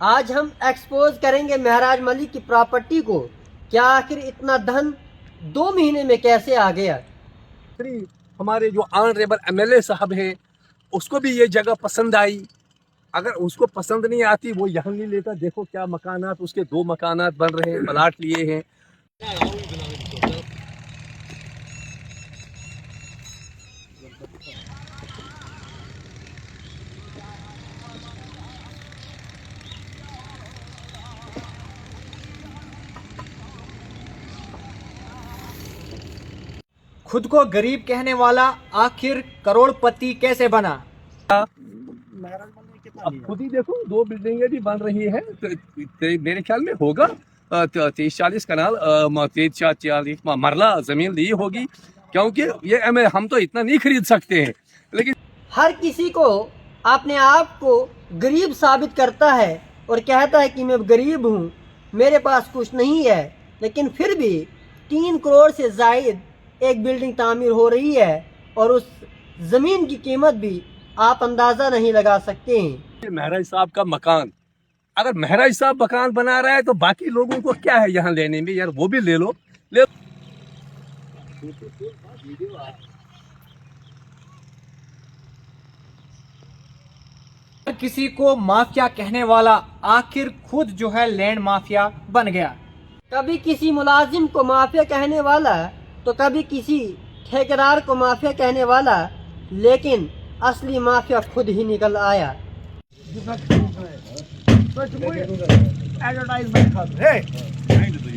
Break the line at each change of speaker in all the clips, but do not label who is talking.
आज हम एक्सपोज करेंगे महराज मलिक की प्रॉपर्टी को। क्या आखिर इतना धन 2 महीने में कैसे आ गया।
हमारे जो ऑनरेबल एमएलए साहब हैं उसको भी ये जगह पसंद आई। अगर उसको पसंद नहीं आती वो यहाँ नहीं लेता। देखो क्या मकानात, उसके 2 मकानात बन रहे हैं, प्लाट लिए हैं।
खुद को गरीब कहने वाला आखिर करोड़पति कैसे बना।
अब खुद ही देखो 2 बिल्डिंगें भी बन रही है। मेरे ख्याल में होगा 30-40 कनाल 30-40 मरला जमीन ली होगी, क्योंकि ये हम तो इतना नहीं खरीद सकते हैं। लेकिन
हर किसी को अपने आप को गरीब साबित करता है और कहता है कि मैं गरीब हूँ, मेरे पास कुछ नहीं है, लेकिन फिर भी 3 करोड़ से जायद एक बिल्डिंग तामीर हो रही है और उस ज़मीन की कीमत भी आप अंदाज़ा नहीं लगा सकते हैं।
महराज साहब का मकान, अगर महराज साहब मकान बना रहा है तो बाकी लोगों को क्या है यहाँ लेने में। यार वो भी ले लो।
हर किसी को माफिया कहने वाला आखिर खुद जो है लैंड माफिया बन गया।
कभी किसी मुलाजिम को माफिया कहने वाला तो कभी किसी ठेकेदार को माफिया कहने वाला, लेकिन असली माफिया खुद ही निकल आया।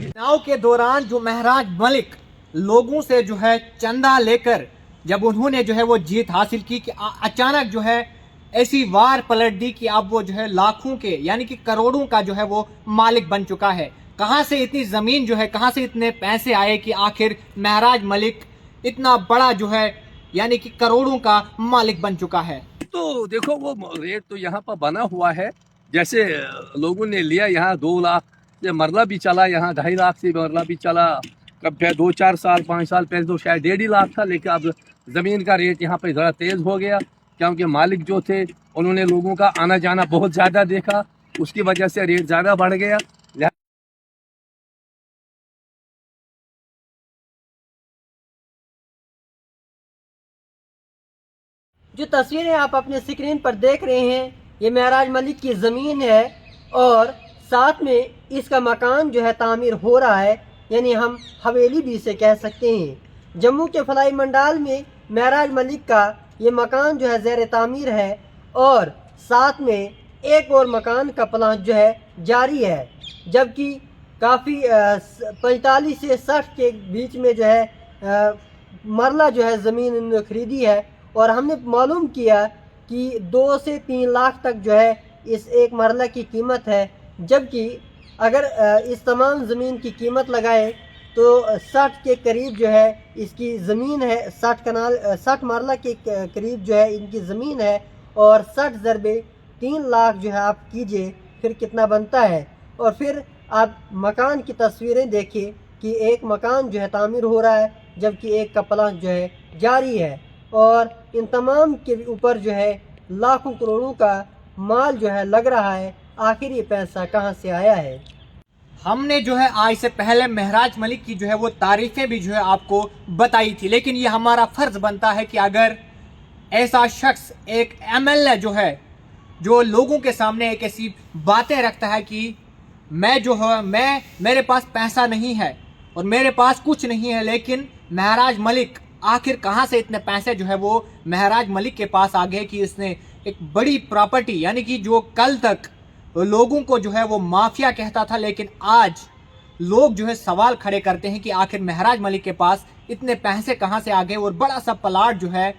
चुनाव के दौरान जो महराज मलिक लोगों से जो है चंदा लेकर जब उन्होंने जो है वो जीत हासिल की कि अचानक जो है ऐसी वार पलट दी कि अब वो जो है लाखों के यानी कि करोड़ों का जो है वो मालिक बन चुका है। कहां से इतनी जमीन जो है, कहां से इतने पैसे आए कि आखिर महराज मलिक इतना बड़ा जो है यानी कि करोड़ों का मालिक बन चुका है।
तो देखो वो रेट तो यहाँ पर बना हुआ है। जैसे लोगों ने लिया यहाँ 2 लाख से मरला भी चला, यहाँ 2.5 लाख से मरला भी चला। कब 2-4 साल 5 साल पहले तो शायद 1.5 लाख था, लेकिन अब ज़मीन का रेट यहाँ पे ज़रा तेज़ हो गया, क्योंकि मालिक जो थे उन्होंने लोगों का आना जाना बहुत ज़्यादा देखा, उसकी वजह से रेट ज़्यादा बढ़ गया।
जो तस्वीरें आप अपने स्क्रीन पर देख रहे हैं, ये महराज मलिक की ज़मीन है और साथ में इसका मकान जो है तामीर हो रहा है, यानी हम हवेली भी इसे कह सकते हैं। जम्मू के फलाई मंडाल में महराज मलिक का ये मकान जो है ज़ेर तामीर है और साथ में एक और मकान का प्लान जो है जारी है, जबकि काफ़ी 45 से 60 के बीच में जो है मरला जो है ज़मीन इन्होंने ख़रीदी है। और हमने मालूम किया कि 2 से 3 लाख तक जो है इस एक मरला की कीमत है, जबकि अगर इस तमाम ज़मीन की कीमत लगाए तो 60 के करीब जो है इसकी ज़मीन है। 60 मरला के करीब जो है इनकी ज़मीन है और 60 ज़रबे 3 लाख जो है आप कीजिए फिर कितना बनता है। और फिर आप मकान की तस्वीरें देखिए कि एक मकान जो है तामीर हो रहा है, जबकि एक का प्लान जो है जारी है और इन तमाम के ऊपर जो है लाखों करोड़ों का माल जो है लग रहा है। आखिर ये पैसा कहां से आया है।
हमने जो है आज से पहले महराज मलिक की जो है वो तारीफें भी जो है आपको बताई थी, लेकिन ये हमारा फर्ज बनता है कि अगर ऐसा शख्स एक एमएलए जो है जो लोगों के सामने एक ऐसी बातें रखता है कि मैं जो है मेरे पास पैसा नहीं है और मेरे पास कुछ नहीं है, लेकिन महराज मलिक आखिर कहां से इतने पैसे जो है वो महराज मलिक के पास आ गए कि इसने एक बड़ी प्रॉपर्टी यानी कि जो कल तक लोगों को जो है वो माफिया कहता था, लेकिन आज लोग जो है सवाल खड़े करते हैं कि आखिर महराज मलिक के पास इतने पैसे कहां से आ गए। और बड़ा सा प्लाट जो है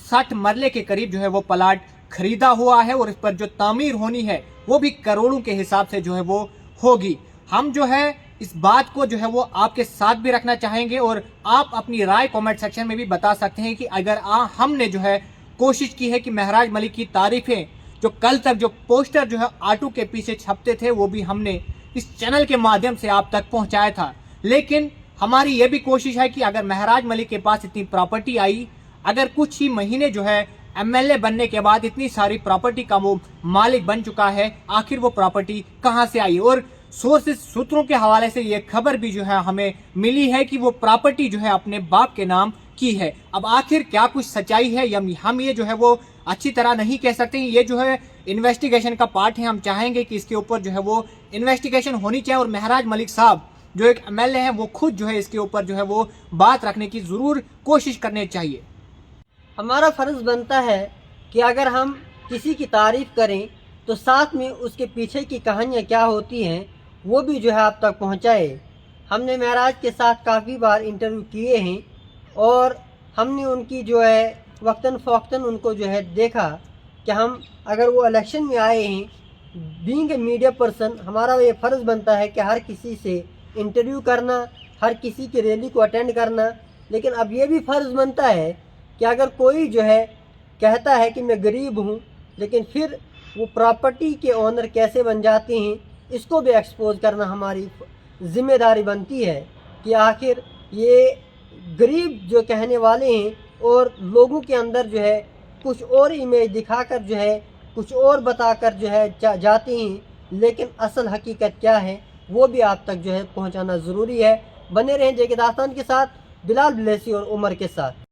60 मरले के करीब जो है वो प्लाट खरीदा हुआ है और इस पर जो तामीर होनी है वो भी करोड़ों के हिसाब से जो है वो होगी। हम जो है इस बात को जो है वो आपके साथ भी रखना चाहेंगे और आप अपनी राय कमेंट सेक्शन में भी बता सकते हैं कि अगर हमने जो है कोशिश की है कि महराज मलिक की तारीफें जो कल तक जो पोस्टर जो है ऑटो के पीछे छपते थे वो भी हमने इस चैनल के माध्यम से आप तक पहुंचाया था, लेकिन हमारी ये भी कोशिश है कि अगर महराज मलिक के पास इतनी प्रॉपर्टी आई, अगर कुछ ही महीने जो है एमएलए बनने के बाद इतनी सारी प्रॉपर्टी का वो मालिक बन चुका है, आखिर वो प्रॉपर्टी कहां से आई? और सोर्सेस सूत्रों के हवाले से ये खबर भी जो है हमें मिली है कि वो प्रॉपर्टी जो है अपने बाप के नाम की है। अब आखिर क्या कुछ सच्चाई है या हम ये जो है वो अच्छी तरह नहीं कह सकते। ये जो है इन्वेस्टिगेशन का पार्ट है, हम चाहेंगे कि इसके ऊपर जो है वो इन्वेस्टिगेशन होनी चाहिए और महराज मलिक साहब जो एक एमएलए हैं वो खुद जो है इसके ऊपर जो है वो बात रखने की जरूर कोशिश करनी चाहिए।
हमारा फ़र्ज़ बनता है कि अगर हम किसी की तारीफ़ करें तो साथ में उसके पीछे की कहानियाँ क्या होती हैं वो भी जो है आप तक पहुँचाए। हमने महराज के साथ काफ़ी बार इंटरव्यू किए हैं और हमने उनकी जो है वक्तन फ़ौक्तन उनको जो है देखा कि हम अगर वो इलेक्शन में आए हैं, बीइंग ए मीडिया पर्सन हमारा ये फ़र्ज़ बनता है कि हर किसी से इंटरव्यू करना, हर किसी की रैली को अटेंड करना। लेकिन अब ये भी फ़र्ज़ बनता है कि अगर कोई जो है कहता है कि मैं गरीब हूँ, लेकिन फिर वो प्रॉपर्टी के ओनर कैसे बन जाते हैं, इसको भी एक्सपोज करना हमारी ज़िम्मेदारी बनती है कि आखिर ये गरीब जो कहने वाले हैं और लोगों के अंदर जो है कुछ और इमेज दिखाकर जो है कुछ और बताकर जो है जाते हैं, लेकिन असल हकीकत क्या है वो भी आप तक जो है पहुंचाना ज़रूरी है। बने रहें जेके दास्तान के साथ, बिलाल ब्लेसी और उमर के साथ।